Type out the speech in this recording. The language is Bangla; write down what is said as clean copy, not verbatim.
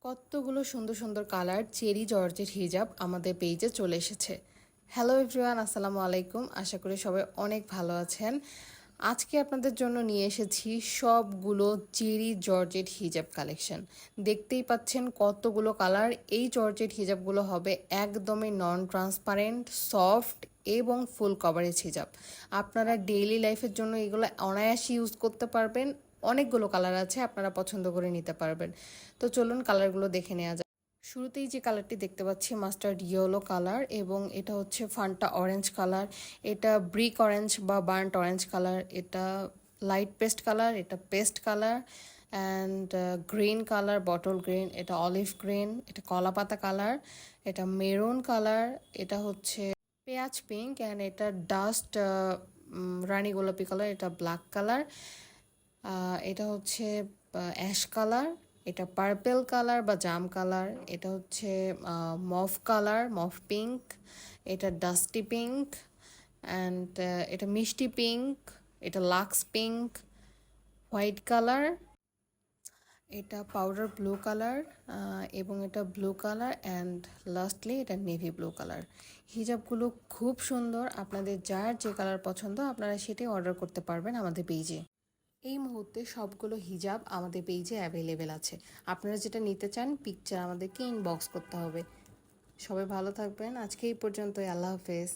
কতগুলো সুন্দর সুন্দর কালার চেরি জর্জেট হিজাব আমাদের পেজে চলে এসেছে। হ্যালো এভরিওয়ান, আসসালামু আলাইকুম। আশা করি সবাই অনেক ভালো আছেন। আজকে আপনাদের জন্য নিয়ে এসেছি সবগুলো চেরি জর্জেট হিজাব কালেকশন। দেখতেই পাচ্ছেন কতগুলো কালার। এই জর্জেট হিজাবগুলো হবে একদমই নন ট্রান্সপারেন্ট, সফট এবং ফুল কভারেজ হিজাব। আপনারা ডেইলি লাইফের জন্য এগুলো অনায়াসে ইউজ করতে পারবেন। অনেকগুলো কালার আছে, আপনারা পছন্দ করে নিতে পারবেন। তো চলুন কালারগুলো দেখে নেওয়া যাক। শুরুতেই যে কালারটি দেখতে পাচ্ছি মাস্টার্ড ইয়েলো কালার, এবং এটা হচ্ছে ফান্টা অরেঞ্জ কালার, এটা ব্রিক অরেঞ্জ বা বার্ন্ট অরেঞ্জ কালার, এটা লাইট পেস্ট কালার, এটা pastel colour and green colour, bottle green, এটা অলিভ গ্রিন, এটা কলাপাতা কালার, এটা মেরুন কালার, এটা হচ্ছে পেঁয়াজ পিঙ্ক অ্যান্ড এটা ডাস্ট রানী গোলাপি কালার, এটা ব্ল্যাক কালার, এটা হচ্ছে অ্যাশ কালার, এটা পার্পেল কালার বা জাম কালার, এটা হচ্ছে মফ কালার, মফ পিঙ্ক, এটা ডাস্টি পিঙ্ক অ্যান্ড এটা মিষ্টি পিঙ্ক, এটা লাক্স পিঙ্ক, হোয়াইট কালার, এটা পাউডার ব্লু কালার, এবং এটা ব্লু কালার অ্যান্ড লাস্টলি এটা নেভি ব্লু কালার। হিজাবগুলো খুব সুন্দর। আপনাদের যার যে কালার পছন্দ আপনারা সেটাই অর্ডার করতে পারবেন আমাদের পেজে। এই মুহূর্তে সবগুলো হিজাব আমাদের পেজে অ্যাভেলেবেল আছে। আপনারা যেটা নিতে চান পিকচার আমাদেরকে ইনবক্স করতে হবে। সবাই ভালো থাকবেন। আজকে এই পর্যন্তই। আল্লাহ হাফেজ।